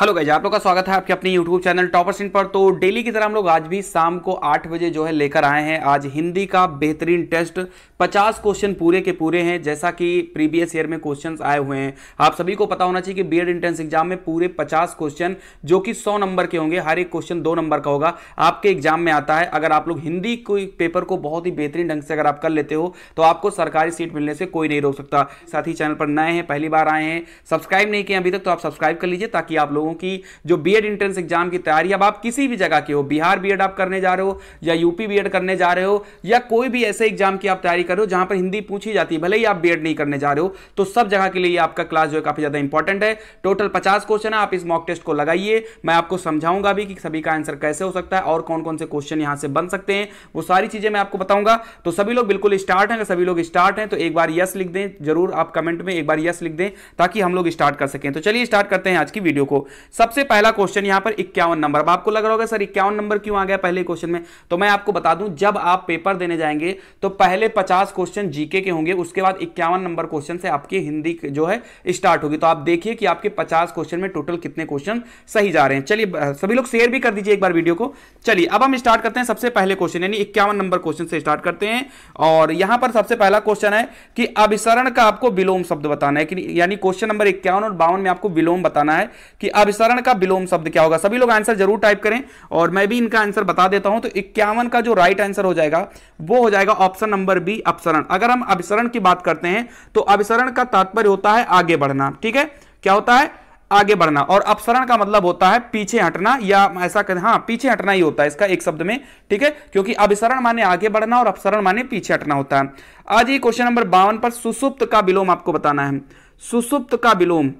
Hello guys, आप लोग का स्वागत है आपके अपने यूट्यूब चैनल टॉपर्स इन पर। तो डेली की तरह हम लोग आज भी शाम को 8 बजे जो है लेकर आए हैं आज हिंदी का बेहतरीन टेस्ट। 50 क्वेश्चन पूरे के पूरे हैं, जैसा कि प्रीवियस ईयर में क्वेश्चंस आए हुए हैं। आप सभी को पता होना चाहिए कि बीएड एंट्रेंस एग्जाम में पूरे 50 क्वेश्चन जो कि 100 नंबर के होंगे, हर एक क्वेश्चन 2 नंबर का होगा, आपके एग्जाम में आता है। अगर आप लोग हिंदी कोई पेपर को बहुत ही बेहतरीन ढंग से अगर आप कर लेते हो तो आपको सरकारी सीट मिलने से कोई नहीं रोक सकता। साथ ही चैनल पर नए हैं, पहली बार आए हैं, सब्सक्राइब नहीं किए अभी तक तो आप सब्सक्राइब कर लीजिए, ताकि आप लोगों की जो बीएड एंट्रेंस एग्जाम की तैयारी, अब आप किसी भी जगह के हो, बिहार बीएड आप करने जा रहे हो या यूपी बीएड करने जा रहे हो या कोई भी ऐसे एग्जाम की आप तैयारी कर रहे हो जहां पर हिंदी पूछी जाती है, भले ही आप बीएड नहीं करने जा रहे हो, तो सब जगह के लिए आपका क्लास जो है काफी ज्यादा इंपॉर्टेंट है। टोटल 50 क्वेश्चन है, आप इस मॉक टेस्ट को लगाइए। मैं आपको समझाऊंगा भी कि सभी का आंसर कैसे हो सकता है और कौन कौन से क्वेश्चन यहां से बन सकते हैं, वो सारी चीजें मैं आपको बताऊंगा। तो सभी लोग बिल्कुल स्टार्ट हैं? अगर सभी लोग स्टार्ट हैं तो एक बार यस लिख दें, जरूर आप कमेंट में एक बार यस लिख दें ताकि हम लोग स्टार्ट कर सकें। तो चलिए स्टार्ट करते हैं आज की वीडियो को। सबसे पहला क्वेश्चन यहां पर 51 नंबर। अब आपको लग रहा होगा सर 51 नंबर क्यों आ गया पहले क्वेश्चन में, तो मैं आपको बता दूं, जब आप पेपर देने जाएंगे तो पहले 50 क्वेश्चन जीके के होंगे, उसके बाद 51 नंबर क्वेश्चन से आपकी हिंदी जो है स्टार्ट होगी। तो आप देखिए कि आपके 50 क्वेश्चन में टोटल कितने क्वेश्चन सही जा रहे हैं। चलिए सभी लोग शेयर भी कर दीजिए एक बार वीडियो को। चलिए अब हम स्टार्ट करते हैं सबसे पहले क्वेश्चन, यानी 51 नंबर क्वेश्चन से स्टार्ट करते हैं। और यहां पर सबसे पहला क्वेश्चन है कि अभिसरण का आपको विलोम शब्द बताना है, कि यानी क्वेश्चन नंबर 51 और 52 में आपको विलोम बताना है कि अभिसरण का विलोम शब्द क्या होगा। सभी लोग आंसर जरूर टाइप करें और मैं भी इनका आंसर बता देता हूं। तो 51 का जो राइट आंसर हो जाएगा वो हो जाएगा ऑप्शन नंबर बी, अपसरण। अगर हम अभिसरण की बात करते हैं तो अभिसरण का तात्पर्य होता है आगे बढ़ना, ठीक है, क्या होता है, आगे बढ़ना। और अपसरण का मतलब होता है पीछे हटना, या ऐसा कहें, हाँ पीछे हटना ही होता है इसका एक शब्द में, ठीक है, क्योंकि अभिसरण माने आगे बढ़ना और अपसरण माने पीछे हटना होता है। आज ये क्वेश्चन नंबर 52 पर सुसुप्त का विलोम आपको बताना है। सुसुप्त का विलोम,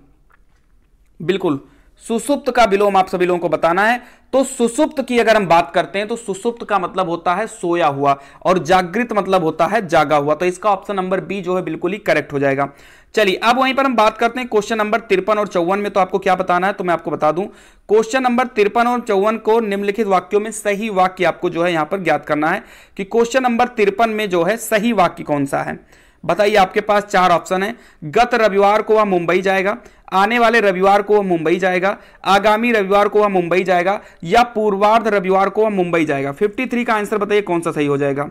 बिल्कुल सुसुप्त का विलोम आप सभी लोगों को बताना है। तो सुसुप्त की अगर हम बात करते हैं तो सुसुप्त का मतलब होता है सोया हुआ और जागृत मतलब होता है जागा हुआ। तो इसका ऑप्शन नंबर बी जो है बिल्कुल ही करेक्ट हो जाएगा। चलिए अब वहीं पर हम बात करते हैं क्वेश्चन नंबर 53 और 54 में। तो आपको क्या बताना है, तो मैं आपको बता दूं, क्वेश्चन नंबर 53 और 54 को निम्नलिखित वाक्यों में सही वाक्य आपको जो है यहां पर ज्ञात करना है कि क्वेश्चन नंबर 53 में जो है सही वाक्य कौन सा है। बताइए, आपके पास 4 ऑप्शन है। गत रविवार को वह मुंबई जाएगा, आने वाले रविवार को वह मुंबई जाएगा, आगामी रविवार को वह मुंबई जाएगा, या पूर्वार्ध रविवार को वह मुंबई जाएगा। 53 का आंसर बताइए कौन सा सही हो जाएगा।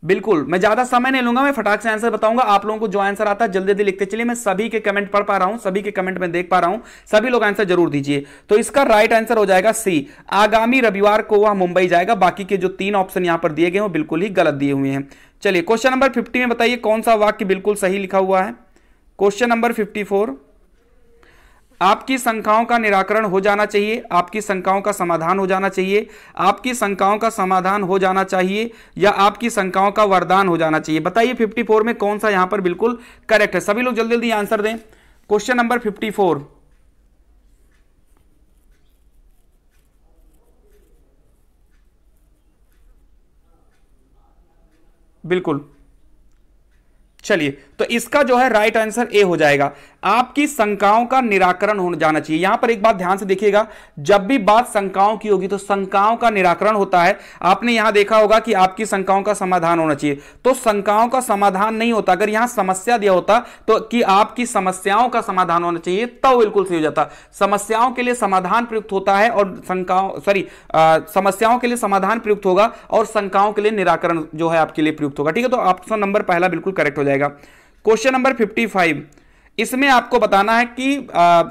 बिल्कुल मैं ज्यादा समय नहीं लूंगा, मैं फटाक से आंसर बताऊंगा। आप लोगों को जो आंसर आता है जल्दी जल्दी लिखते चलिए, मैं सभी के कमेंट पढ़ पा रहा हूं, सभी के कमेंट में देख पा रहा हूं, सभी लोग आंसर जरूर दीजिए। तो इसका राइट आंसर हो जाएगा सी, आगामी रविवार को वह मुंबई जाएगा। बाकी के जो 3 ऑप्शन यहां पर दिए गए वो बिल्कुल ही गलत दिए हुए हैं। चलिए क्वेश्चन नंबर 50 में बताइए कौन सा वाक्य बिल्कुल सही लिखा हुआ है। क्वेश्चन नंबर 54, आपकी शंकाओं का निराकरण हो जाना चाहिए, आपकी शंकाओं का समाधान हो जाना चाहिए, आपकी शंकाओं का समाधान हो जाना चाहिए, या आपकी शंकाओं का वरदान हो जाना चाहिए। बताइए 54 में कौन सा यहां पर बिल्कुल करेक्ट है। सभी लोग जल्दी जल्दी आंसर दें। क्वेश्चन नंबर 54, बिल्कुल। चलिए तो इसका जो है राइट आंसर ए हो जाएगा, आपकी शंकाओं का निराकरण हो जाना चाहिए। यहां पर एक बात ध्यान से देखिएगा, जब भी बात शंकाओं की होगी तो शंकाओं का निराकरण होता है। आपने यहां देखा होगा कि आपकी शंकाओं का समाधान होना चाहिए, तो शंकाओं का समाधान नहीं होता। अगर यहां समस्या दिया होता तो कि आपकी समस्याओं का समाधान होना चाहिए, तो बिल्कुल सही हो जाता। समस्याओं के लिए समाधान प्रयुक्त होता है और समस्याओं के लिए समाधान प्रयुक्त होगा और शंकाओं के लिए निराकरण जो है आपके लिए प्रयुक्त होगा, ठीक है। तो ऑप्शन नंबर पहला बिल्कुल करेक्ट हो जाएगा। क्वेश्चन नंबर 55, इसमें आपको बताना है कि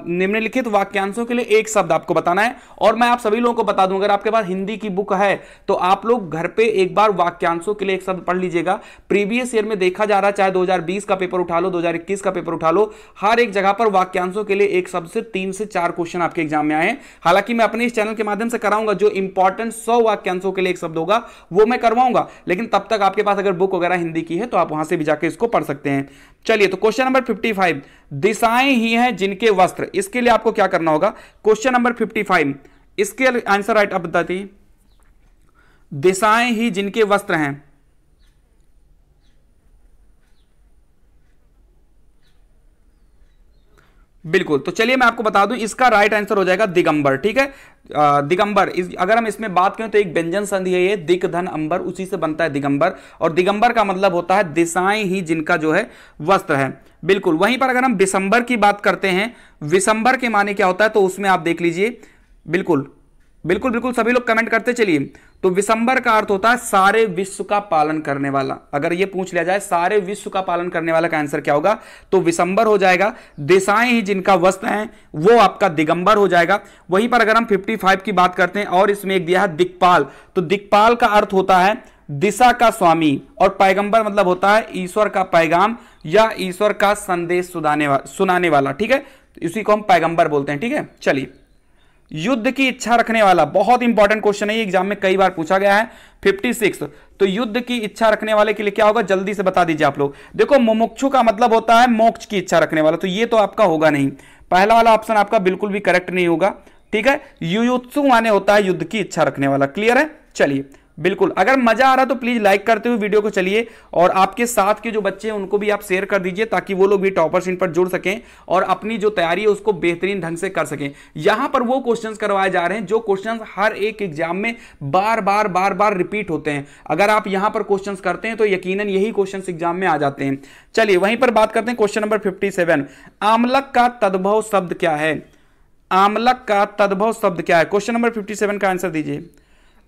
निम्नलिखित वाक्यांशों के लिए एक शब्द आपको बताना है। और मैं आप सभी लोगों को बता दूं, अगर आपके पास हिंदी की बुक है तो आप लोग घर पे एक बार वाक्यांशों के लिए एक शब्द पढ़ लीजिएगा। प्रीवियस ईयर में देखा जा रहा है, चाहे 2020 का पेपर उठा लो, 2021 का पेपर उठा लो, हर एक जगह पर वाक्यांशों के लिए एक शब्द से 3 से 4 क्वेश्चन आपके एग्जाम में आए हैं। हालांकि मैं अपने इस चैनल के माध्यम से कराऊंगा, जो इंपॉर्टेंट 100 वाक्यांशों के लिए एक शब्द होगा वो मैं करवाऊंगा, लेकिन तब तक आपके पास अगर बुक वगैरह हिंदी की है तो आप वहां से भी जाकर इसको पढ़ सकते हैं। चलिए तो क्वेश्चन नंबर 55, दिशाएं ही हैं जिनके वस्त्र, इसके लिए आपको क्या करना होगा। क्वेश्चन नंबर 55, इसके आंसर राइट आप बताइए। दिशाएं ही जिनके वस्त्र हैं, बिल्कुल, तो चलिए मैं आपको बता दूं, इसका राइट आंसर हो जाएगा दिगंबर। ठीक है, दिगंबर अगर हम इसमें बात करें तो एक व्यंजन संधि है ये, दिक धन अंबर, उसी से बनता है दिगंबर। और दिगंबर का मतलब होता है दिशाएं ही जिनका जो है वस्त्र है। बिल्कुल, वहीं पर अगर हम विशंबर की बात करते हैं, विशंबर के माने क्या होता है, तो उसमें आप देख लीजिए। बिल्कुल बिल्कुल बिल्कुल, सभी लोग कमेंट करते चलिए। तो विशंबर का अर्थ होता है सारे विश्व का पालन करने वाला। अगर ये पूछ लिया जाए सारे विश्व का पालन करने वाला का आंसर क्या होगा, तो विशंबर हो जाएगा। दिशाएं ही जिनका वस्त्र हैं वो आपका दिगंबर हो जाएगा। वहीं पर अगर हम 55 की बात करते हैं और इसमें एक दिया है दिक्पाल, तो दिक्पाल का अर्थ होता है दिशा का स्वामी, और पैगंबर मतलब होता है ईश्वर का पैगाम या ईश्वर का संदेश सुनाने वाला। ठीक है, इसी को हम पैगंबर बोलते हैं। ठीक है, चलिए युद्ध की इच्छा रखने वाला, बहुत इंपॉर्टेंट क्वेश्चन है ये, एग्जाम में कई बार पूछा गया है। 56, तो युद्ध की इच्छा रखने वाले के लिए क्या होगा, जल्दी से बता दीजिए आप लोग। देखो मुमुक्षु का मतलब होता है मोक्ष की इच्छा रखने वाला, तो ये तो आपका होगा नहीं, पहला वाला ऑप्शन आपका बिल्कुल भी करेक्ट नहीं होगा। ठीक है, युयुत्सु माने होता है युद्ध की इच्छा रखने वाला। क्लियर है, चलिए बिल्कुल। अगर मजा आ रहा तो प्लीज लाइक करते हुए वीडियो को चलिए, और आपके साथ के जो बच्चे हैं उनको भी आप शेयर कर दीजिए, ताकि वो लोग भी टॉपर्स इन पर जुड़ सकें और अपनी जो तैयारी है उसको बेहतरीन ढंग से कर सकें। यहां पर वो क्वेश्चंस करवाए जा रहे हैं जो क्वेश्चंस हर एक एग्जाम में बार बार रिपीट होते हैं। अगर आप यहां पर क्वेश्चंस करते हैं तो यकीनन यही क्वेश्चंस एग्जाम में आ जाते हैं। चलिए वहीं पर बात करते हैं क्वेश्चन नंबर 57, आमलक का तद्भव शब्द क्या है। आमलक का तद्भव शब्द क्या है, क्वेश्चन नंबर 57 का आंसर दीजिए।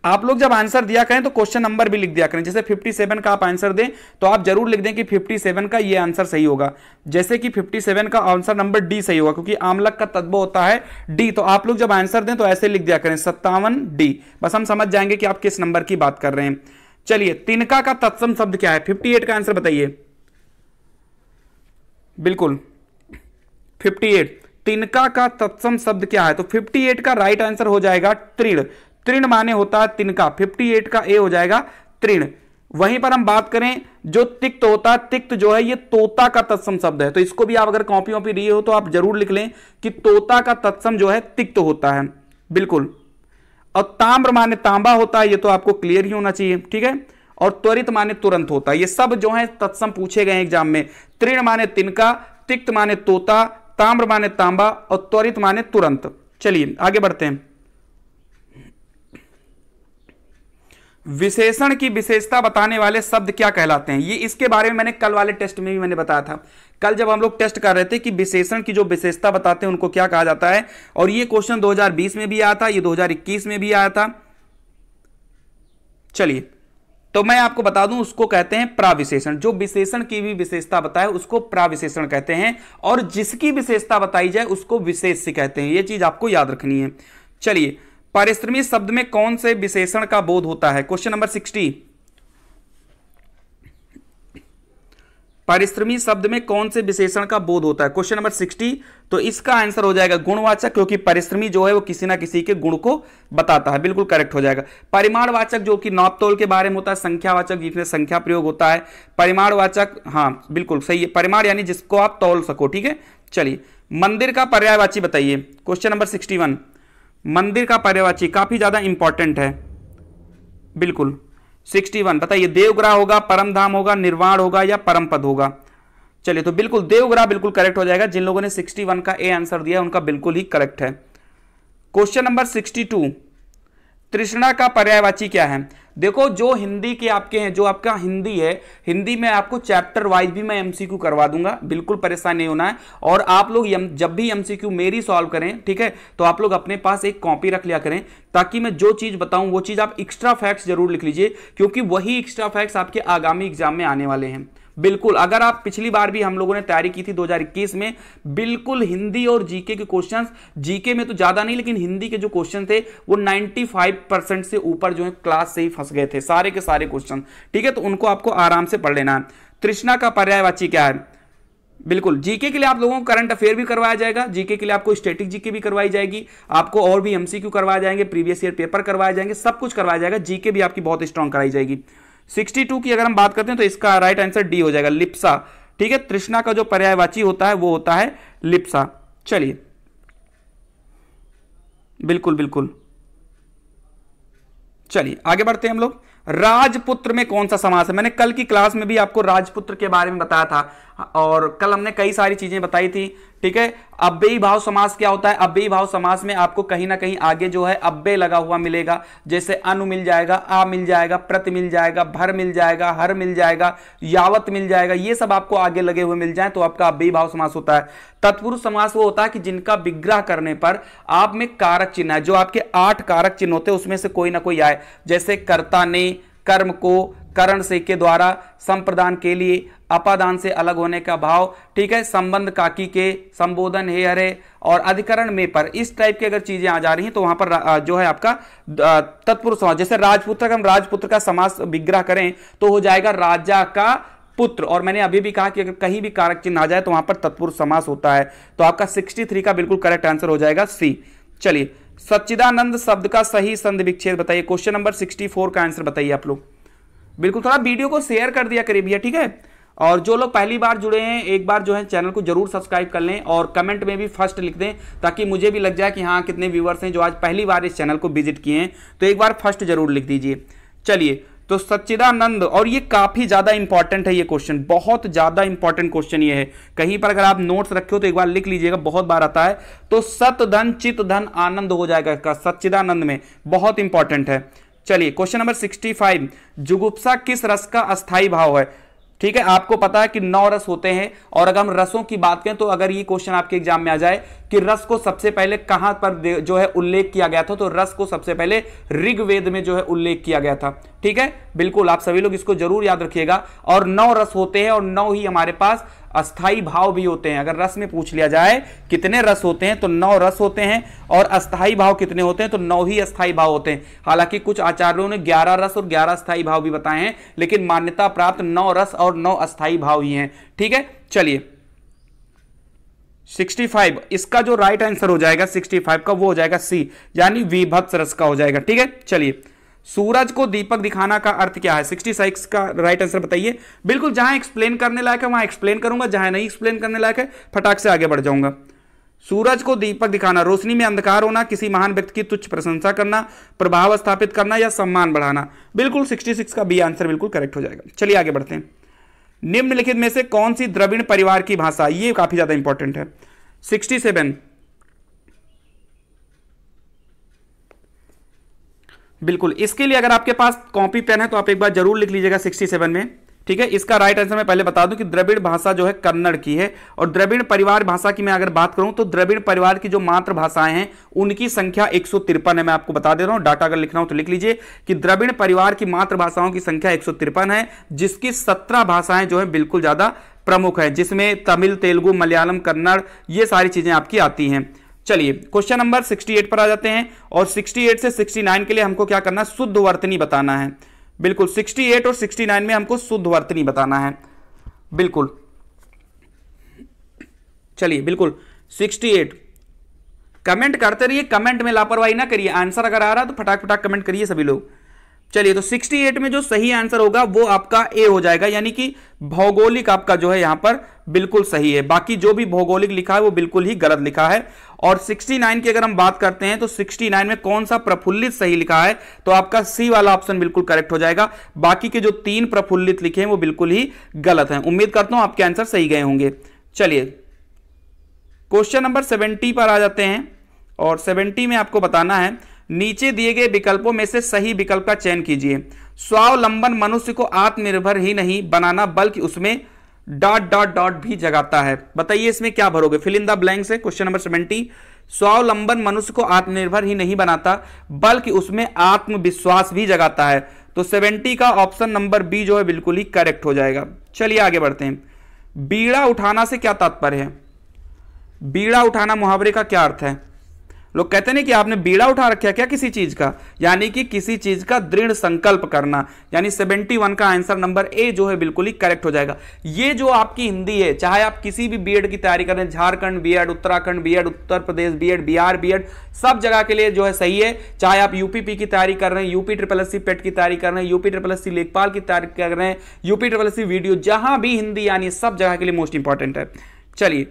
आप लोग जब आंसर दिया करें तो क्वेश्चन नंबर भी लिख दिया करें। जैसे 57 का आप आंसर दें तो आप जरूर लिख दें कि 57 का ये आंसर सही होगा। जैसे कि 57 का आंसर नंबर डी सही होगा, क्योंकि आमलक का तद्भव होता है डी। तो आप लोग जब आंसर दें तो ऐसे लिख दिया करें 57 डी, बस हम समझ जाएंगे कि आप किस नंबर की बात कर रहे हैं। चलिए तिनका का तत्सम शब्द क्या है, 58 का आंसर बताइए। बिल्कुल 58, तिनका का तत्सम शब्द क्या है, तो 58 का राइट आंसर हो जाएगा तृण। तृण माने होता है तिनका, 58 का ए हो जाएगा तृण। वहीं पर हम बात करें जो तिक्त होता है, तिक्त जो है ये तोता का तत्सम शब्द है, तो इसको भी आप अगर कॉपी पे लिए हो तो आप जरूर लिख लें कि तोता का तत्सम जो है तिक्त होता है। बिल्कुल, और ताम्र माने तांबा होता है, ये तो आपको क्लियर ही होना चाहिए। ठीक है, और त्वरित माने तुरंत होता है। ये सब जो है तत्सम पूछे गए एग्जाम में। तृण माने तिनका, तिक्त माने तोता, ताम्र माने तांबा और त्वरित माने तुरंत। चलिए आगे बढ़ते हैं। विशेषण की विशेषता बताने वाले शब्द क्या कहलाते हैं, ये इसके बारे में मैंने कल वाले टेस्ट में भी मैंने बताया था। कल जब हम लोग टेस्ट कर रहे थे कि विशेषण की जो विशेषता बताते हैं उनको क्या कहा जाता है, और ये क्वेश्चन 2020 में भी आया था, ये 2021 में भी आया था। चलिए तो मैं आपको बता दूं, उसको कहते हैं प्राविशेषण। जो विशेषण की भी विशेषता बताए उसको प्राविशेषण कहते हैं, और जिसकी विशेषता बताई जाए उसको विशेष्य कहते हैं। ये चीज आपको याद रखनी है। चलिए पारिश्रमी शब्द में कौन से विशेषण का बोध होता है, क्वेश्चन नंबर 60। पारिश्रमी शब्द में कौन से विशेषण का बोध होता है, क्वेश्चन नंबर 60। तो इसका आंसर हो जाएगा गुणवाचक, क्योंकि परिश्रमी जो है वो किसी ना किसी के गुण को बताता है। बिल्कुल करेक्ट हो जाएगा। परिमाणवाचक जो कि नापतोल के बारे में होता है, संख्यावाचक जिसमें संख्या प्रयोग होता है। परिमाणवाचक, हाँ बिल्कुल सही है, परिमाण यानी जिसको आप तौल सको। ठीक है, चलिए मंदिर का पर्यायवाची बताइए, क्वेश्चन नंबर 61। मंदिर का पर्यायवाची काफी ज्यादा इंपॉर्टेंट है। बिल्कुल 61 बताइए, देवग्रह होगा, परम धाम होगा, निर्वाण होगा या परम पद होगा। चलिए तो बिल्कुल देवग्रह बिल्कुल करेक्ट हो जाएगा। जिन लोगों ने 61 का ए आंसर दिया उनका बिल्कुल ही करेक्ट है। क्वेश्चन नंबर 62, तृष्णा का पर्यायवाची क्या है। देखो जो हिंदी के आपके हैं, जो आपका हिंदी है, हिंदी में आपको चैप्टर वाइज भी मैं एमसीक्यू करवा दूंगा, बिल्कुल परेशान नहीं होना है। और आप लोग जब भी एमसीक्यू मेरी सॉल्व करें, ठीक है, तो आप लोग अपने पास एक कॉपी रख लिया करें, ताकि मैं जो चीज बताऊं वो चीज आप एक्स्ट्रा फैक्ट्स जरूर लिख लीजिए, क्योंकि वही एक्स्ट्रा फैक्ट्स आपके आगामी एग्जाम में आने वाले हैं। बिल्कुल, अगर आप पिछली बार भी हम लोगों ने तैयारी की थी 2021 में, बिल्कुल हिंदी और जीके के क्वेश्चंस, जीके में तो ज्यादा नहीं लेकिन हिंदी के जो क्वेश्चन थे वो 95% से ऊपर जो है क्लास से ही फंस गए थे, सारे के सारे क्वेश्चन। ठीक है, तो उनको आपको आराम से पढ़ लेना है। तृष्णा का पर्यायवाची क्या है। बिल्कुल जीके के लिए आप लोगों को करंट अफेयर भी करवाया जाएगा, जीके के लिए आपको स्टैटिक जीके भी करवाई जाएगी, आपको और भी एमसीक्यू करवाए जाएंगे, प्रीवियस ईयर पेपर करवाए जाएंगे, सब कुछ करवाया जाएगा। जीके भी आपकी बहुत स्ट्रांग कराई जाएगी। 62 की अगर हम बात करते हैं तो इसका राइट आंसर डी हो जाएगा, लिप्सा। ठीक है, तृष्णा का जो पर्यायवाची होता है वो होता है लिप्सा। चलिए बिल्कुल बिल्कुल, चलिए आगे बढ़ते हैं हम लोग। राजपुत्र में कौन सा समास है, मैंने कल की क्लास में भी आपको राजपुत्र के बारे में बताया था। और कल हमने कई सारी चीजें बताई थी, ठीक है। अव्ययी भाव समास क्या होता है? अव्ययी भाव समास में आपको कहीं ना कहीं आगे जो है अव्यय लगा हुआ मिलेगा, जैसे अनु मिल जाएगा, आ मिल जाएगा, प्रति मिल जाएगा, भर मिल जाएगा, हर मिल जाएगा, यावत मिल जाएगा, ये सब आपको आगे लगे हुए मिल जाए तो आपका अव्ययी भाव समास होता है। तत्पुरुष समास वो होता है कि जिनका विग्रह करने पर आप में कारक चिन्ह है, जो आपके 8 कारक चिन्ह होते हैं उसमें से कोई ना कोई आए, जैसे कर्ता ने, कर्म को, करण से के द्वारा, संप्रदान के लिए, अपादान से अलग होने का भाव, ठीक है, संबंध काकी के, संबोधन हे हरे और अधिकरण में पर, इस टाइप की अगर चीजें आ जा रही हैं तो वहां पर जो है आपका तत्पुरुष समास। जैसे राजपुत्र का हम राजपुत्र का समास विग्रह करें तो हो जाएगा राजा का पुत्र, और मैंने अभी भी कहा कि अगर कहीं भी कारक चिन्ह आ जाए तो वहां पर तत्पुरुष समास होता है। तो आपका 63 का बिल्कुल करेक्ट आंसर हो जाएगा सी। चलिए, सच्चिदानंद शब्द का सही संधि विच्छेद बताइए। क्वेश्चन नंबर 64 का आंसर बताइए आप लोग। बिल्कुल थोड़ा वीडियो को शेयर कर दिया करिए भैया, ठीक है। और जो लोग पहली बार जुड़े हैं एक बार जो है चैनल को जरूर सब्सक्राइब कर लें और कमेंट में भी फर्स्ट लिख दें, ताकि मुझे भी लग जाए कि हाँ कितने व्यूअर्स हैं जो आज पहली बार इस चैनल को विजिट किए हैं, तो एक बार फर्स्ट जरूर लिख दीजिए। चलिए, तो सच्चिदानंद, और ये काफी ज्यादा इंपॉर्टेंट है, ये क्वेश्चन बहुत ज्यादा इंपॉर्टेंट क्वेश्चन ये है। कहीं पर अगर आप नोट्स रखे हो तो एक बार लिख लीजिएगा, बहुत बार आता है। तो सत धन चित धन आनंद हो जाएगा इसका, सच्चिदानंद में, बहुत इंपॉर्टेंट है। चलिए, क्वेश्चन नंबर 65, जुगुप्सा किस रस का अस्थाई भाव है? ठीक है, आपको पता है कि 9 रस होते हैं, और अगर हम रसों की बात करें तो अगर ये क्वेश्चन आपके एग्जाम में आ जाए कि रस को सबसे पहले कहां पर जो है उल्लेख किया गया था, तो रस को सबसे पहले ऋग्वेद में जो है उल्लेख किया गया था। ठीक है, बिल्कुल आप सभी लोग इसको जरूर याद रखिएगा। और 9 रस होते हैं और 9 ही हमारे पास अस्थाई भाव भी होते हैं। अगर रस में पूछ लिया जाए कितने रस होते हैं तो 9 रस होते हैं, और अस्थाई भाव कितने होते हैं तो 9 ही अस्थाई भाव होते हैं। हालांकि कुछ आचार्यों ने 11 रस और 11 अस्थाई भाव भी बताए हैं, लेकिन मान्यता प्राप्त 9 रस और 9 अस्थाई भाव ही हैं। ठीक है, चलिए 65 इसका जो राइट आंसर हो जाएगा 65 का, वो हो जाएगा सी, यानी विभत्स रस का हो जाएगा। ठीक है, चलिए, सूरज को दीपक दिखाना का अर्थ क्या है? 66 का राइट आंसर बताइए। बिल्कुल, जहां एक्सप्लेन करने लायक है वहां एक्सप्लेन करूंगा, जहां नहीं एक्सप्लेन करने लायक है फटाक से आगे बढ़ जाऊंगा। सूरज को दीपक दिखाना, रोशनी में अंधकार होना, किसी महान व्यक्ति की तुच्छ प्रशंसा करना, प्रभाव स्थापित करना या सम्मान बढ़ाना। बिल्कुल 66 का बी आंसर बिल्कुल करेक्ट हो जाएगा। चलिए आगे बढ़ते हैं। निम्नलिखित में से कौन सी द्रविड़ परिवार की भाषा? ये काफी ज्यादा इंपॉर्टेंट है। 67 बिल्कुल, इसके लिए अगर आपके पास कॉपी पेन है तो आप एक बार जरूर लिख लीजिएगा 67 में। ठीक है, इसका राइट आंसर मैं पहले बता दूं कि द्रविड़ भाषा जो है कन्नड़ की है, और द्रविड़ परिवार भाषा की मैं अगर बात करूं तो द्रविड़ परिवार की जो मातृभाषाएं हैं उनकी संख्या 153 है। मैं आपको बता दे रहा हूं, डाटा अगर लिखना हो तो लिख लीजिए कि द्रविड़ परिवार की मातृभाषाओं की संख्या 153 है, जिसकी 17 भाषाएं जो है बिल्कुल ज्यादा प्रमुख है, जिसमें तमिल, तेलुगु, मलयालम, कन्नड़ ये सारी चीजें आपकी आती हैं। चलिए क्वेश्चन नंबर 68 पर आ जाते हैं, और 68 से 69 के लिए हमको क्या करना है? शुद्ध वर्तनी बताना है। बिल्कुल 68 और 69 में हमको शुद्ध वर्तनी बताना है। बिल्कुल, चलिए बिल्कुल 68 कमेंट करते रहिए, कमेंट में लापरवाही ना करिए। आंसर अगर आ रहा है तो फटाक फटाक कमेंट करिए सभी लोग। चलिए, तो 68 में जो सही आंसर होगा वो आपका ए हो जाएगा, यानी कि भौगोलिक आपका जो है यहां पर बिल्कुल सही है। बाकी जो भी भौगोलिक लिखा है वो बिल्कुल ही गलत लिखा है। और 69 की अगर हम बात करते हैं तो 69 में कौन सा प्रफुल्लित सही लिखा है, तो आपका सी वाला ऑप्शन बिल्कुल करेक्ट हो जाएगा। बाकी के जो 3 प्रफुल्लित लिखे हैं वो बिल्कुल ही गलत हैं। उम्मीद करता हूं आपके आंसर सही गए होंगे। चलिए क्वेश्चन नंबर 70 पर आ जाते हैं, और 70 में आपको बताना है नीचे दिए गए विकल्पों में से सही विकल्प का चयन कीजिए। स्वावलंबन मनुष्य को आत्मनिर्भर ही नहीं बनाना बल्कि उसमें ... भी जगाता है। बताइए इसमें क्या भरोगे? फिल इन द ब्लैंक्स है क्वेश्चन नंबर 70। स्वावलंबन मनुष्य को आत्मनिर्भर ही नहीं बनाता बल्कि उसमें आत्मविश्वास भी जगाता है। तो 70 का ऑप्शन नंबर बी जो है बिल्कुल ही करेक्ट हो जाएगा। चलिए आगे बढ़ते हैं। बीड़ा उठाना से क्या तात्पर्य है? बीड़ा उठाना मुहावरे का क्या अर्थ है? लोग कहते हैं कि आपने बीड़ा उठा रखा क्या किसी चीज का, यानी कि किसी चीज का दृढ़ संकल्प करना। यानी 71 का आंसर नंबर ए जो है बिल्कुल ही करेक्ट हो जाएगा। ये जो आपकी हिंदी है, चाहे आप किसी भी बीएड की तैयारी कर रहे हैं, Jharkhand BEd, Uttarakhand BEd, Uttar Pradesh BEd, Bihar BEd, सब जगह के लिए जो है सही है। चाहे आप यूपीपी की तैयारी कर रहे हैं, यूपी SSS पेट की तैयारी कर रहे हैं, यूपी SSS लेखपाल की तैयारी कर रहे हैं, यूपी SSS वीडियो, जहां भी हिंदी यानी सब जगह के लिए मोस्ट इंपॉर्टेंट है। चलिए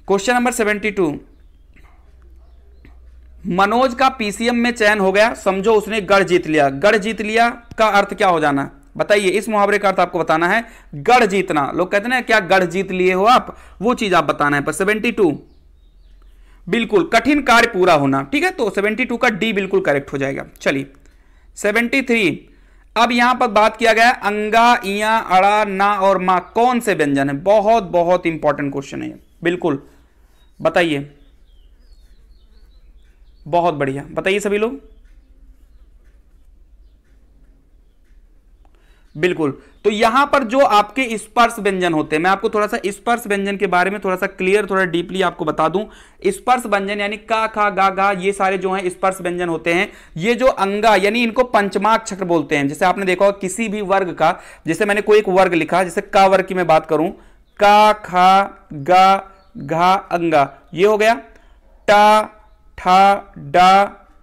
क्वेश्चन नंबर 72। मनोज का पीसीएम में चयन हो गया, समझो उसने गढ़ जीत लिया। गढ़ जीत लिया का अर्थ क्या हो जाना? बताइए, इस मुहावरे का अर्थ आपको बताना है गढ़ जीतना। लोग कहते हैं ना क्या गढ़ जीत लिए हो आप, वो चीज आप बताना है। पर 72 बिल्कुल कठिन कार्य पूरा होना, ठीक है, तो 72 का डी बिल्कुल करेक्ट हो जाएगा। चलिए 73, अब यहां पर बात किया गया अंगा, इया, अड़ा, ना और मा कौन से व्यंजन है। बहुत बहुत इंपॉर्टेंट क्वेश्चन है, बिल्कुल बताइए। बहुत बढ़िया, बताइए सभी लोग। बिल्कुल, तो यहां पर जो आपके स्पर्श व्यंजन होते हैं, मैं आपको थोड़ा सा स्पर्श व्यंजन के बारे में थोड़ा सा क्लियर, थोड़ा डीपली आपको बता दूं। स्पर्श व्यंजन यानी का, खा, गा, गा, ये सारे जो हैं स्पर्श व्यंजन होते हैं। ये जो अंगा यानी इनको पंचमाक्षर बोलते हैं। जैसे आपने देखा किसी भी वर्ग का, जैसे मैंने कोई एक वर्ग लिखा, जैसे का वर्ग की मैं बात करूं, का, खा, गा, घा, अंगा, ये हो गया। टा, ठा, डा,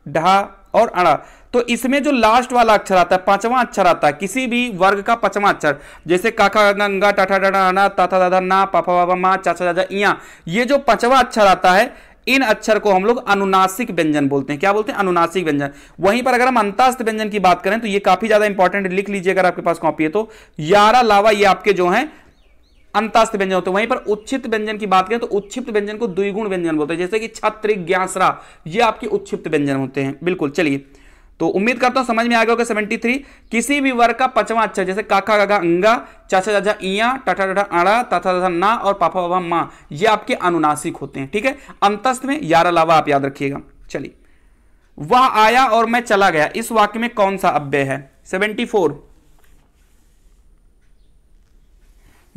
ढा और अड़ा। तो इसमें जो लास्ट वाला अक्षर आता है, पांचवा अक्षर आता है किसी भी वर्ग का, पांचवा अक्षर, जैसे काका, गंगा, टाठा, डाडा, अना, ताथा, दादा, ना, पापा, बाबा, माँ, चाचा, दादा, इया, ये जो पांचवा अक्षर आता है, इन अक्षर को हम लोग अनुनासिक व्यंजन बोलते हैं। क्या बोलते हैं? अनुनासिक व्यंजन। वहीं पर अगर हम अंतस्थ व्यंजन की बात करें तो ये काफी ज्यादा इंपॉर्टेंट, लिख लीजिए अगर आपके पास कॉपी है तो। यारा, लावा, ये आपके जो है अंतस्थ व्यंजन होते हैं। वहीं पर उच्छिप्त व्यंजन की बात करें तो उच्छिप्त व्यंजन को द्विगुण व्यंजन बोलते हैं, जैसे कि छत्र, ज्ञासरा, ये आपके उच्छिप्त व्यंजन होते हैं। बिल्कुल, चलिए, तो उम्मीद करता हूं समझ में आ गया होगा। 73 किसी भी वर्ग का पांचवा अक्षर, जैसे काका, गागा, अंगा, चाचा, चाचा, इया, टाटा, टाटा, आड़ा, ताथा, ताथा, ना और पापा, बाबा, मां, ये आपके अनुनासिक होते हैं। ठीक है, अंतस्थ में यारा, लावा आप याद रखिएगा। चलिए, वह आया और मैं चला गया, इस वाक्य में कौन सा अव्यय है? 74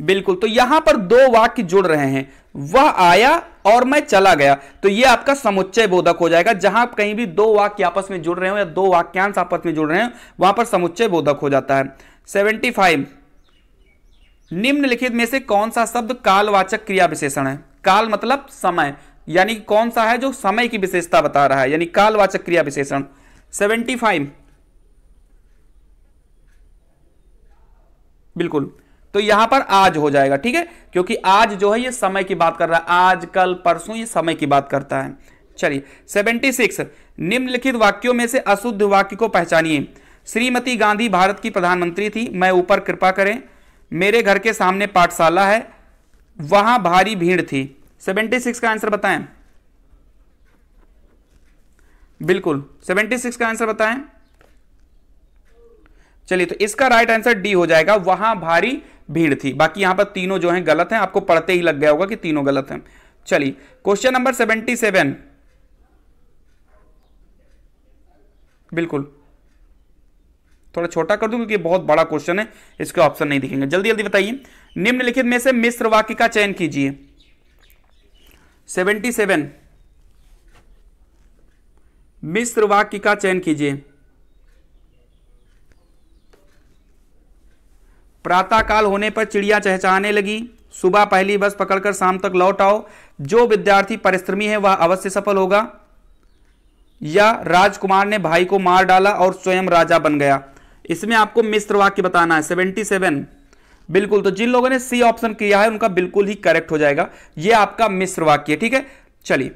बिल्कुल, तो यहां पर दो वाक्य जुड़ रहे हैं, वह आया और मैं चला गया, तो यह आपका समुच्चय बोधक हो जाएगा। जहां कहीं भी दो वाक्य आपस में जुड़ रहे हो या दो वाक्यांश आपस में जुड़ रहे हैं, वहां पर समुच्चय बोधक हो जाता है। 75 निम्नलिखित में से कौन सा शब्द कालवाचक क्रिया विशेषण है? काल मतलब समय, यानी कौन सा है जो समय की विशेषता बता रहा है, यानी कालवाचक क्रिया विशेषण। 75 बिल्कुल, तो यहां पर आज हो जाएगा। ठीक है, क्योंकि आज जो है ये समय की बात कर रहा है, आज, कल, परसों, ये समय की बात करता है। चलिए 76 निम्नलिखित वाक्यों में से अशुद्ध वाक्य को पहचानिए। श्रीमती गांधी भारत की प्रधानमंत्री थी, मैं ऊपर कृपा करें, मेरे घर के सामने पाठशाला है, वहां भारी भीड़ थी। 76 का आंसर बताएं। बिल्कुल, 76 का आंसर बताएं। चलिए, तो इसका राइट आंसर डी हो जाएगा, वहां भारी भीड़ थी। बाकी यहां पर तीनों जो हैं गलत हैं, आपको पढ़ते ही लग गया होगा कि तीनों गलत हैं। चलिए, क्वेश्चन नंबर 77 बिल्कुल थोड़ा छोटा कर दूं क्योंकि बहुत बड़ा क्वेश्चन है, इसके ऑप्शन नहीं दिखेंगे। जल्दी जल्दी बताइए, निम्नलिखित में से मिश्र वाक्य का चयन कीजिए। 77 मिश्र वाक्य का चयन कीजिए। प्रातःकाल होने पर चिड़िया चहचहाने लगी, सुबह पहली बस पकड़कर शाम तक लौट आओ, जो विद्यार्थी परिश्रमी है वह अवश्य सफल होगा, या राजकुमार ने भाई को मार डाला और स्वयं राजा बन गया। इसमें आपको मिश्र वाक्य बताना है। 77 बिल्कुल, तो जिन लोगों ने सी ऑप्शन किया है उनका बिल्कुल ही करेक्ट हो जाएगा, यह आपका मिश्र वाक्य। ठीक है, चलिए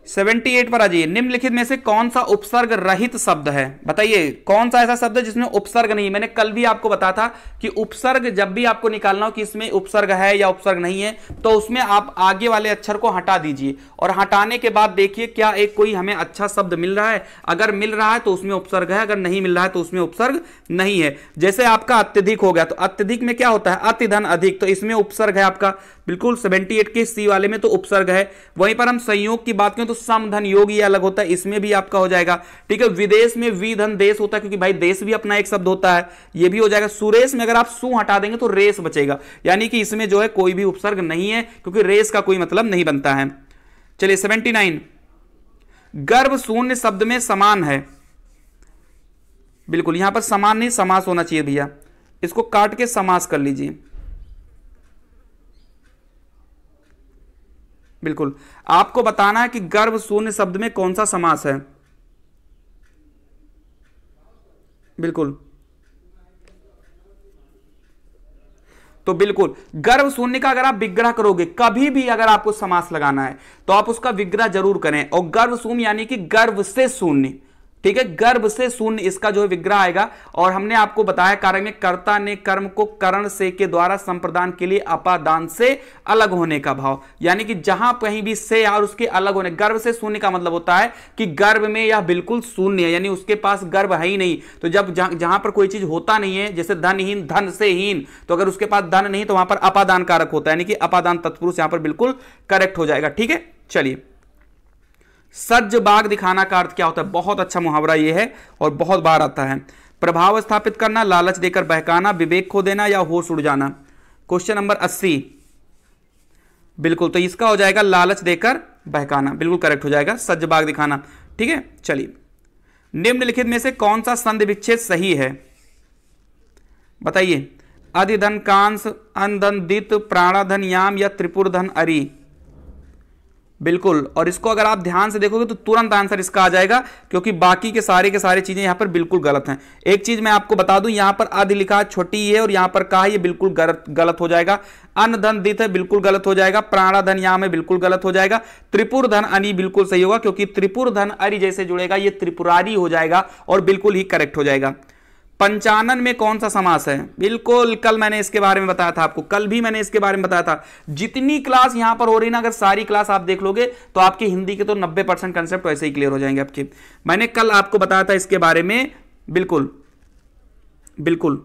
78 पर आ जाइए। निम्नलिखित में से कौन सा उपसर्ग रहित शब्द है? बताइए, कौन सा ऐसा शब्द है जिसमें उपसर्ग नहीं? मैंने कल भी आपको बताया था कि उपसर्ग जब भी आपको निकालना हो कि इसमें उपसर्ग है या उपसर्ग नहीं है, तो उसमें आप आगे वाले अक्षर को हटा दीजिए और हटाने के बाद देखिए क्या एक कोई हमें अच्छा शब्द मिल रहा है। अगर मिल रहा है तो उसमें उपसर्ग है, अगर नहीं मिल रहा है तो उसमें उपसर्ग नहीं है। जैसे आपका अत्यधिक हो गया, तो अत्यधिक में क्या होता है? अति धन अधिक, तो इसमें उपसर्ग है आपका। बिल्कुल 78 के सी वाले में तो उपसर्ग है। वहीं पर हम संयोग की बात करें तो सम धन योग ये अलग होता है, इसमें भी आपका हो जाएगा। ठीक है, विदेश में वी धन देश होता है, क्योंकि भाई देश भी अपना एक शब्द होता है, ये भी हो जाएगा। सुरेश में अगर आप सु हटा देंगे तो रेस बचेगा, यानी कि इसमें जो है कोई भी उपसर्ग नहीं है, क्योंकि रेस का कोई मतलब नहीं बनता है। चलिए 79 गर्भ शून्य शब्द में समान है। बिल्कुल, यहां पर समान नहीं समास होना चाहिए भैया, इसको काट के समास कर लीजिए। बिल्कुल, आपको बताना है कि गर्भ शून्य शब्द में कौन सा समास है। बिल्कुल, तो बिल्कुल गर्भ शून्य का अगर आप विग्रह करोगे, कभी भी अगर आपको समास लगाना है तो आप उसका विग्रह जरूर करें। और गर्भ शून्य यानी कि गर्भ से शून्य, ठीक है, गर्भ से शून्य इसका जो है विग्रह आएगा। और हमने आपको बताया कारक में कर्ता ने कर्म को करण से के द्वारा संप्रदान के लिए अपादान से अलग होने का भाव, यानी कि जहां कहीं भी से और उसके अलग होने, गर्भ से शून्य का मतलब होता है कि गर्भ में यह बिल्कुल शून्य है, यानी उसके पास गर्भ है ही नहीं। तो जब जहां पर कोई चीज होता नहीं है, जैसे धनहीन, धन से हीन, तो अगर उसके पास धन नहीं तो वहां पर अपादान कारक होता है, यानी कि अपादान तत्पुरुष यहां पर बिल्कुल करेक्ट हो जाएगा। ठीक है, चलिए सज्ज बाग दिखाना का अर्थ क्या होता है? बहुत अच्छा मुहावरा ये है और बहुत बार आता है। प्रभाव स्थापित करना, लालच देकर बहकाना, विवेक खो देना या होश उड़ जाना। क्वेश्चन नंबर 80, बिल्कुल, तो इसका हो जाएगा लालच देकर बहकाना, बिल्कुल करेक्ट हो जाएगा, सज्ज बाग दिखाना। ठीक है, चलिए निम्नलिखित में से कौन सा संधि विच्छेद सही है बताइए? अधिधन कांस, अनधन दित, प्राणाधन याम या त्रिपुरधन अरि। बिल्कुल, और इसको अगर आप ध्यान से देखोगे तो तुरंत आंसर इसका आ जाएगा, क्योंकि बाकी के सारे चीजें यहां पर बिल्कुल गलत हैं। एक चीज मैं आपको बता दूं, यहां पर अधि लिखा छोटी है और यहां पर कहा ये बिल्कुल गलत हो जाएगा। अन्न धन दित है, बिल्कुल गलत हो जाएगा। प्राणाधन याम है, बिल्कुल गलत हो जाएगा। त्रिपुर धन अनि बिल्कुल सही होगा, क्योंकि त्रिपुर धन अरि जैसे जुड़ेगा ये त्रिपुरारी हो जाएगा और बिल्कुल ही करेक्ट हो जाएगा। पंचानन में कौन सा समास है? बिल्कुल, कल मैंने इसके बारे में बताया था आपको, कल भी मैंने इसके बारे में बताया था। जितनी क्लास यहां पर हो रही ना, अगर सारी क्लास आप देख लोगे तो आपकी हिंदी के तो 90% कंसेप्ट वैसे ही क्लियर हो जाएंगे आपके। मैंने कल आपको बताया था इसके बारे में, बिल्कुल बिल्कुल,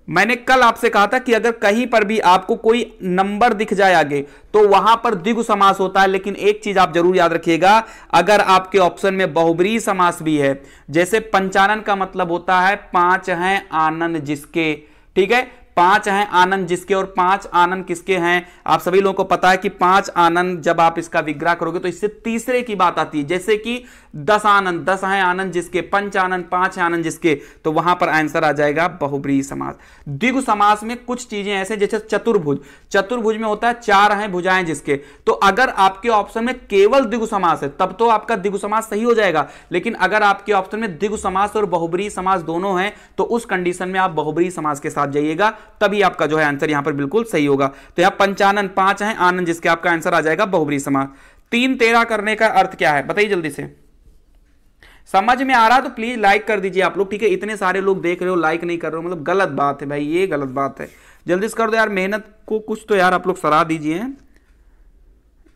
मैंने कल आपसे कहा था कि अगर कहीं पर भी आपको कोई नंबर दिख जाए आगे तो वहां पर द्विगु समास होता है। लेकिन एक चीज आप जरूर याद रखिएगा, अगर आपके ऑप्शन में बहुब्रीहि समास भी है, जैसे पंचानन का मतलब होता है 5 हैं आनंद जिसके, ठीक है, 5 हैं आनंद जिसके, और 5 आनंद किसके हैं? आप सभी लोगों को पता है कि 5 आनंद जब आप इसका विग्रह करोगे तो इससे तीसरे की बात आती है, जैसे कि 10 आनंद, 10 हैं आनंद जिसके, 5 आनंद, 5 हैं आनंद जिसके, तो वहां पर आंसर आ जाएगा बहुब्रीहि समास। द्विगु समास में कुछ चीजें ऐसे, जैसे चतुर्भुज, चतुर्भुज में होता है 4 हैं भुजाएं जिसके, तो अगर आपके ऑप्शन में केवल द्विगु समास है तब तो आपका द्विगु समास सही हो जाएगा। लेकिन अगर आपके ऑप्शन में द्विगु समास और बहुब्रीहि समास दोनों हैं तो उस कंडीशन में आप बहुब्रीहि समास के साथ जाइएगा, तभी आपका जो है आंसर यहां पर बिल्कुल सही होगा। तो यहां पंचानन, 5 हैं आनंद जिसके, आपका आंसर आ जाएगा बहुब्रीहि समास। 3 13 करने का अर्थ क्या है बताइए जल्दी से? समझ में आ रहा तो प्लीज लाइक कर दीजिए आप लोग, ठीक है? इतने सारे लोग देख रहे हो, लाइक नहीं कर रहे हो, मतलब गलत बात है भाई, ये गलत बात है। जल्दी से कर दो यार, मेहनत को कुछ तो यार आप लोग सराह दीजिए।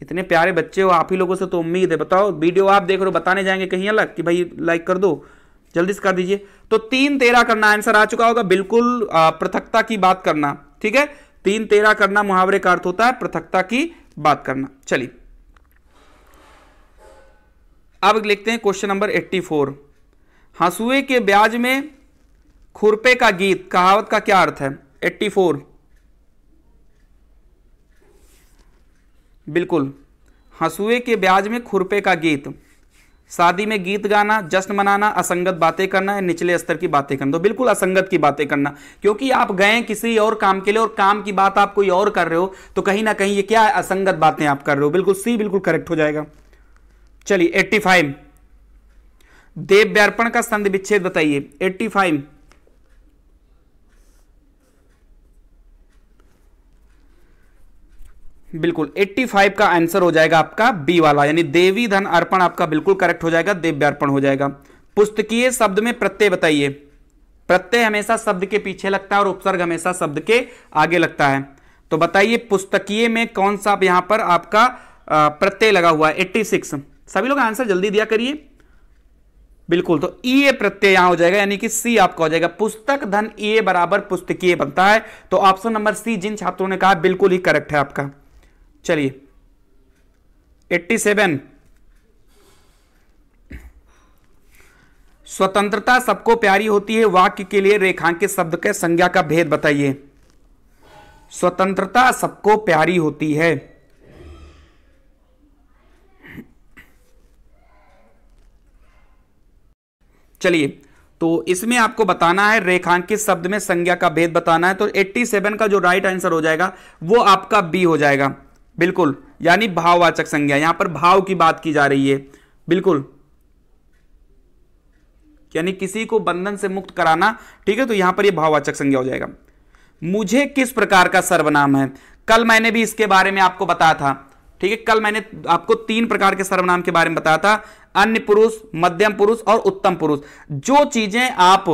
इतने प्यारे बच्चे हो, आप ही लोगों से तो उम्मीद है। बताओ, वीडियो आप देख रहे हो, बताने जाएंगे कहीं अलग कि भाई लाइक कर दो, जल्दी से कर दीजिए। तो 3 13 करना, आंसर आ चुका होगा, बिल्कुल पृथकता की बात करना, ठीक है? 3 13 करना मुहावरे का अर्थ होता है पृथकता की बात करना। चलिए अब लिखते हैं क्वेश्चन नंबर 84। हंसुए के ब्याज में खुरपे का गीत, कहावत का क्या अर्थ है? 84, बिल्कुल, हंसुए के ब्याज में खुरपे का गीत, शादी में गीत गाना, जश्न मनाना, असंगत बातें करना या निचले स्तर की बातें करना। तो बिल्कुल असंगत की बातें करना, क्योंकि आप गए किसी और काम के लिए और काम की बात आप कोई और कर रहे हो, तो कहीं ना कहीं ये क्या है, असंगत बातें आप कर रहे हो। बिल्कुल सी बिल्कुल करेक्ट हो जाएगा। चलिए 85, देव व्यार्पण का संधि विच्छेद बताइए। 85, बिल्कुल 85 का आंसर हो जाएगा आपका बी वाला, यानी देवी धन अर्पण आपका बिल्कुल करेक्ट हो जाएगा, देव व्यार्पण हो जाएगा। पुस्तकीय शब्द में प्रत्यय बताइए। प्रत्यय हमेशा शब्द के पीछे लगता है और उपसर्ग हमेशा शब्द के आगे लगता है, तो बताइए पुस्तकीय में कौन सा यहां पर आपका प्रत्यय लगा हुआ है? 86, सभी लोग आंसर जल्दी दिया करिए। बिल्कुल, तो ई प्रत्यय यहां हो जाएगा, यानी कि सी आपका हो जाएगा। पुस्तक धन ए बराबर पुस्तकीय बनता है, तो ऑप्शन नंबर सी जिन छात्रों ने कहा बिल्कुल ही करेक्ट है आपका। चलिए 87, स्वतंत्रता सबको प्यारी होती है, वाक्य के लिए रेखांकित शब्द के संज्ञा का भेद बताइए। स्वतंत्रता सबको प्यारी होती है, चलिए तो इसमें आपको बताना है रेखांकित शब्द में संज्ञा का भेद बताना है, तो 87 का जो राइट आंसर हो जाएगा वो आपका बी हो जाएगा, बिल्कुल, यानी भाववाचक संज्ञा। यहां पर भाव की बात की जा रही है, बिल्कुल, यानी किसी को बंधन से मुक्त कराना, ठीक है? तो यहां पर ये भाववाचक संज्ञा हो जाएगा। मुझे किस प्रकार का सर्वनाम है, कल मैंने भी इसके बारे में आपको बताया था। ठीक है, कल मैंने आपको 3 प्रकार के सर्वनाम के बारे में बताया था, अन्य पुरुष, मध्यम पुरुष और उत्तम पुरुष। जो चीजें आप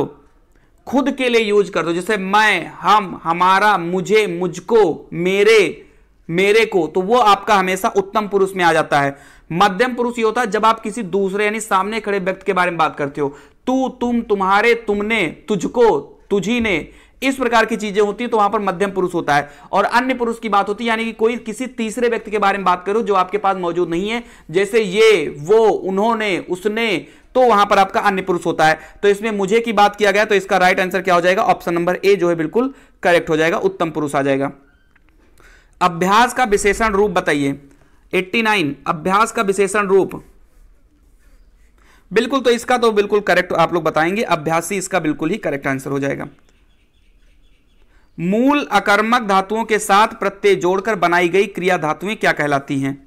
खुद के लिए यूज करते हो, जैसे मैं, हम, हमारा, मुझे, मुझको, मेरे, मेरे को, तो वो आपका हमेशा उत्तम पुरुष में आ जाता है। मध्यम पुरुष ये होता है जब आप किसी दूसरे यानी सामने खड़े व्यक्ति के बारे में बात करते हो, तू, तुम, तुम्हारे, तुमने, तुझको, तुझी ने, इस प्रकार की चीजें होती है तो वहां पर मध्यम पुरुष होता है। और अन्य पुरुष की बात होती है यानी कि कोई किसी तीसरे व्यक्ति के बारे में बात करो जो आपके पास मौजूद नहीं है, जैसे ये, वो, उन्होंने, उसने, तो वहां पर आपका अन्य पुरुष होता है। तो इसमें मुझे की बात किया गया, तो इसका राइट आंसर क्या हो जाएगा, ऑप्शन नंबर ए जो है बिल्कुल करेक्ट हो जाएगा, उत्तम पुरुष आ जाएगा। अभ्यास का विशेषण रूप बताइए। 89 अभ्यास का विशेषण रूप, बिल्कुल, तो इसका तो बिल्कुल करेक्ट आप लोग बताएंगे, अभ्यासी इसका बिल्कुल ही करेक्ट आंसर हो जाएगा। मूल अकर्मक धातुओं के साथ प्रत्यय जोड़कर बनाई गई क्रिया धातुएं क्या कहलाती हैं?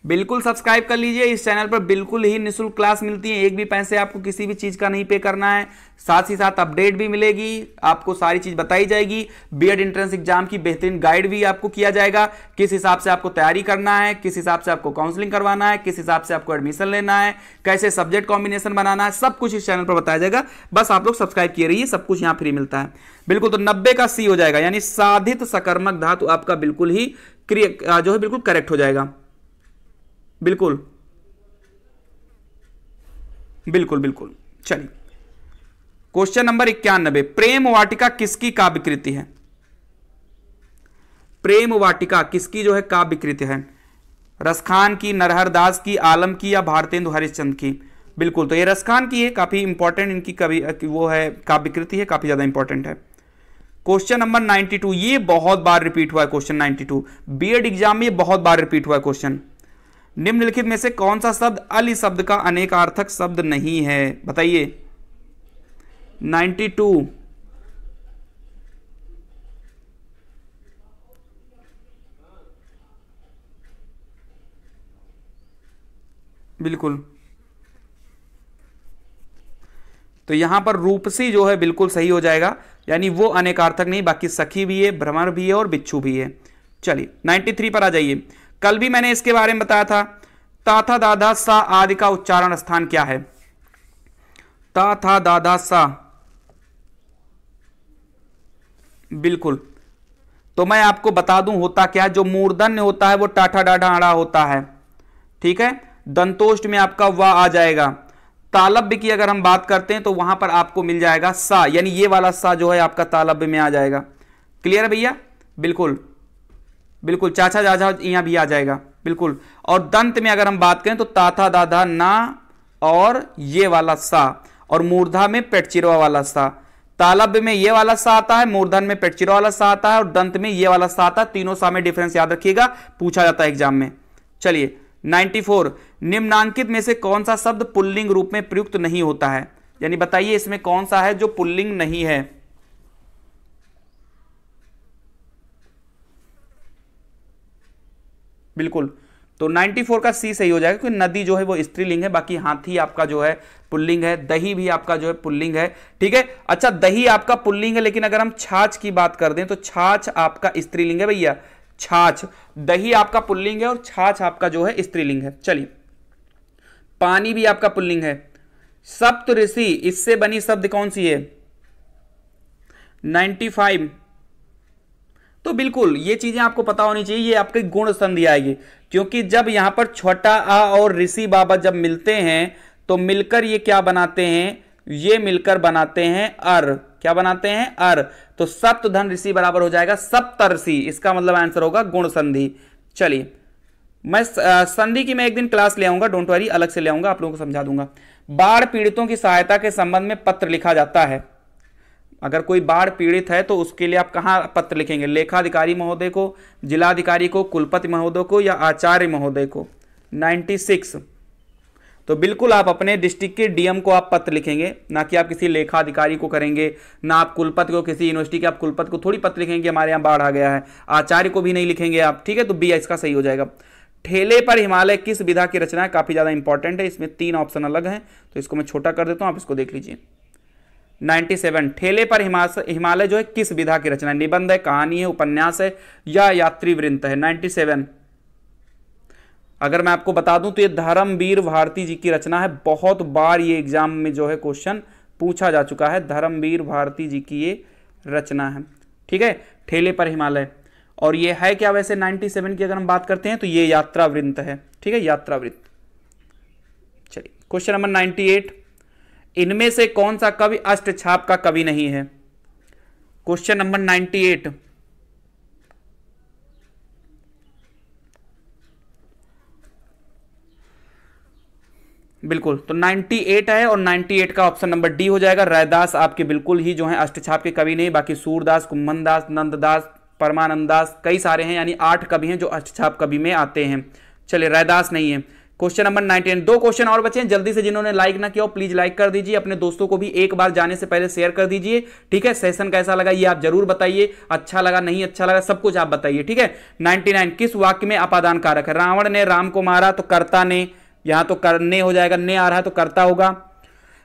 बिल्कुल सब्सक्राइब कर लीजिए, इस चैनल पर बिल्कुल ही निःशुल्क क्लास मिलती है, एक भी पैसे आपको किसी भी चीज का नहीं पे करना है, साथ ही साथ अपडेट भी मिलेगी, आपको सारी चीज बताई जाएगी, बीएड एंट्रेंस एग्जाम की बेहतरीन गाइड भी आपको किया जाएगा, किस हिसाब से आपको तैयारी करना है, किस हिसाब से आपको काउंसलिंग करवाना है, किस हिसाब से आपको एडमिशन लेना है, कैसे सब्जेक्ट कॉम्बिनेशन बनाना है, सब कुछ इस चैनल पर बताया जाएगा। बस आप लोग सब्सक्राइब किए रहिए, सब कुछ यहाँ फ्री मिलता है। बिल्कुल, तो 90 का सी हो जाएगा, यानी साधित सकर्मक धातु आपका बिल्कुल ही क्रिया जो है बिल्कुल करेक्ट हो जाएगा। बिल्कुल बिल्कुल बिल्कुल। चलिए, क्वेश्चन नंबर 91, प्रेम वाटिका किसकी काव्य कृति है? प्रेम वाटिका किसकी जो है काव्य कृति है? रसखान की, नरहर दास की, आलम की या भारतेंदु हरिश्चंद्र की? बिल्कुल, तो ये रसखान की है, काफी इंपॉर्टेंट इनकी कवि वो है काव्य कृति है, काफी ज्यादा इंपॉर्टेंट है। क्वेश्चन नंबर 92, ये बहुत बार रिपीट हुआ है क्वेश्चन 92, बीएड एग्जाम में ये बहुत बार रिपीट हुआ है क्वेश्चन। निम्नलिखित में से कौन सा शब्द अली शब्द का अनेकार्थक शब्द नहीं है? बताइए। 92, बिल्कुल, तो यहां पर रूपसी जो है बिल्कुल सही हो जाएगा, यानी वो अनेकार्थक नहीं, बाकी सखी भी है, भ्रमर भी है और बिच्छू भी है। चलिए 93 पर आ जाइए। कल भी मैंने इसके बारे में बताया था, ता था दादा सा आदि का उच्चारण स्थान क्या है? ता था दादा सा, बिल्कुल, तो मैं आपको बता दूं होता क्या, जो मूर्धन्य होता है वो टाठा डाढ़ा आड़ा होता है, ठीक है, दंतोष्ट में आपका वाह आ जाएगा। तालब्य की अगर हम बात करते हैं तो वहां पर आपको मिल जाएगा सा, यानी ये वाला सा जो है आपका तालब्य में आ जाएगा। क्लियर है भैया? बिल्कुल बिल्कुल, चाचा जाजा यहां भी आ जाएगा, बिल्कुल। और दंत में अगर हम बात करें तो ताथा दादा ना और ये वाला सा, और मूर्धा में पेटचिरवा वाला सा। तालब्य में ये वाला सा आता है, मूर्धन में पेटचिरवा वाला सा आता है, और दंत में ये वाला सा आता है। तीनों सा में डिफरेंस याद रखिएगा, पूछा जाता है एग्जाम में। चलिए 94, निम्नांकित में से कौन सा शब्द पुल्लिंग रूप में प्रयुक्त नहीं होता है? यानी बताइए इसमें कौन सा है जो पुल्लिंग नहीं है? बिल्कुल, तो 94 का सी सही हो जाएगा, क्योंकि नदी जो है वो स्त्रीलिंग है, बाकी हाथी आपका जो है पुल्लिंग है, दही भी आपका जो है पुल्लिंग है, ठीक है। अच्छा, दही आपका पुल्लिंग है, लेकिन अगर हम छाछ की बात कर दें तो छाछ आपका स्त्रीलिंग है भैया, छाछ। दही आपका पुल्लिंग है और छाछ आपका जो है स्त्रीलिंग है। चलिए, पानी भी आपका पुल्लिंग है। सप्त ऋषि, इससे बनी शब्द कौन सी है? 95, तो बिल्कुल ये चीजें आपको पता होनी चाहिए, ये आपकी गुण संधि आएगी, क्योंकि जब यहां पर छोटा आ और ऋषि बाबा जब मिलते हैं तो मिलकर ये क्या बनाते हैं? ये मिलकर बनाते हैं अर। क्या बनाते हैं? अर। तो सप्त धन ऋषि बराबर हो जाएगा सप्तर्षि, इसका मतलब आंसर होगा गुण संधि। चलिए, मैं संधि की मैं एक दिन क्लास ले आऊंगा, डोंट वरी, अलग से ले आऊंगा, आप लोगों को समझा दूंगा। बाढ़ पीड़ितों की सहायता के संबंध में पत्र लिखा जाता है। अगर कोई बाढ़ पीड़ित है तो उसके लिए आप कहां पत्र लिखेंगे? लेखाधिकारी महोदय को, जिलाधिकारी को, कुलपति महोदय को या आचार्य महोदय को? 96, तो बिल्कुल आप अपने डिस्ट्रिक्ट के डीएम को आप पत्र लिखेंगे, ना कि आप किसी लेखाधिकारी को करेंगे, ना आप कुलपति को, किसी यूनिवर्सिटी के आप कुलपति को थोड़ी पत्र लिखेंगे हमारे यहाँ बाढ़ आ गया है। आचार्य को भी नहीं लिखेंगे आप, ठीक है, तो बी इसका सही हो जाएगा। ठेले पर हिमालय किस विधा की रचना है? काफी ज्यादा इंपॉर्टेंट है, इसमें 3 ऑप्शन अलग हैं, तो इसको मैं छोटा कर देता हूं, आप इसको देख लीजिए। 97। ठेले पर हिमालय जो है किस विधा की रचना है? निबंध है, कहानी है, उपन्यास है या यात्री वृत्त है? 97। अगर मैं आपको बता दूं तो ये धर्मवीर भारती जी की रचना है। बहुत बार ये एग्जाम में जो है क्वेश्चन पूछा जा चुका है। धर्मवीर भारती जी की ये रचना है, ठीक है, ठेले पर हिमालय। और ये है क्या वैसे 97 की अगर हम बात करते हैं तो ये यात्रा वृत्त है, ठीक है, यात्रा वृत्त। चलिए क्वेश्चन नंबर 98, इनमें से कौन सा कवि अष्टछाप का कवि नहीं है? क्वेश्चन नंबर 98, बिल्कुल, तो 98 है और 98 का ऑप्शन नंबर डी हो जाएगा। रैदास आपके बिल्कुल ही जो है अष्टछाप के कवि नहीं, बाकी सूरदास, कुंभनदास, नंददास, परमानंदास, कई सारे हैं, यानी 8 कवि हैं जो अष्टछाप कवि में आते हैं। चलिए रैदास नहीं है। क्वेश्चन नंबर 19, 2 क्वेश्चन और बचे हैं, जल्दी से जिन्होंने लाइक ना किया हो प्लीज लाइक कर दीजिए, अपने दोस्तों को भी एक बार जाने से पहले शेयर कर दीजिए, ठीक है। सेशन कैसा लगा ये आप जरूर बताइए, अच्छा लगा नहीं अच्छा लगा सब कुछ आप बताइए, ठीक है। 99, किस वाक्य में अपादान कारक है? रावण ने राम को मारा तो कर्ता ने, यहां तो करने हो जाएगा, ने आ रहा है तो कर्ता होगा।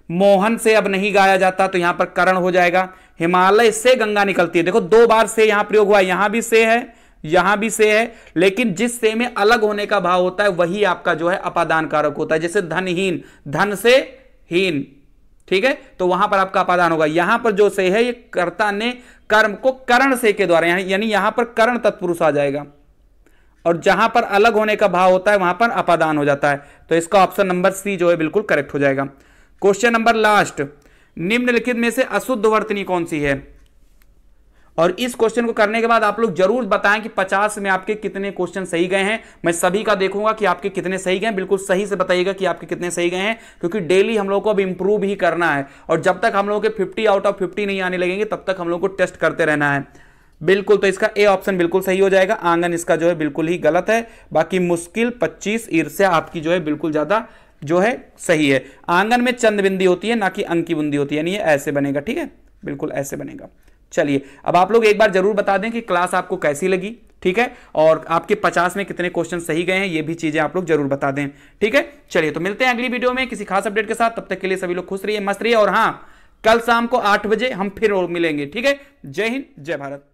मोहन से अब नहीं गाया जाता तो यहां पर करण हो जाएगा। हिमालय से गंगा निकलती है, देखो 2 बार से यहां प्रयोग हुआ, यहां भी से है, यहां भी से है, लेकिन जिस से में अलग होने का भाव होता है वही आपका जो है अपादान कारक होता है। जैसे धनहीन, धन से हीन, ठीक है, तो वहां पर आपका अपादान होगा। यहां पर जो से है ये कर्ता ने कर्म को करण से के द्वारा, यानी यहां पर करण तत्पुरुष आ जाएगा, और जहां पर अलग होने का भाव होता है वहां पर अपादान हो जाता है। तो इसका ऑप्शन नंबर सी जो है बिल्कुल करेक्ट हो जाएगा। क्वेश्चन नंबर लास्ट, निम्नलिखित में से अशुद्ध वर्तनी कौन सी है? और इस क्वेश्चन को करने के बाद आप लोग जरूर बताएं कि 50 में आपके कितने क्वेश्चन सही गए हैं। मैं सभी का देखूंगा कि आपके कितने सही गए, बिल्कुल सही से बताइएगा कि आपके कितने सही गए हैं, क्योंकि डेली हम लोग को अब इंप्रूव ही करना है, और जब तक हम लोगों के 50 आउट ऑफ 50 नहीं आने लगेंगे तब तक हम लोग को टेस्ट करते रहना है। बिल्कुल, तो इसका ए ऑप्शन बिल्कुल सही हो जाएगा। आंगन इसका जो है बिल्कुल ही गलत है। बाकी मुश्किल, 25, ईर्ष्या आपकी जो है बिल्कुल ज्यादा जो है सही है। आंगन में चंद बिंदी होती है ना कि अंक की बिंदी होती है, यानी ये ऐसे बनेगा, ठीक है, बिल्कुल ऐसे बनेगा। चलिए अब आप लोग एक बार जरूर बता दें कि क्लास आपको कैसी लगी, ठीक है, और आपके 50 में कितने क्वेश्चन सही गए हैं, ये भी चीजें आप लोग जरूर बता दें, ठीक है। चलिए तो मिलते हैं अगली वीडियो में किसी खास अपडेट के साथ, तब तक के लिए सभी लोग खुश रहिए, मस्त रहिए, और हाँ, कल शाम को 8 बजे हम फिर मिलेंगे, ठीक है। जय हिंद, जय भारत।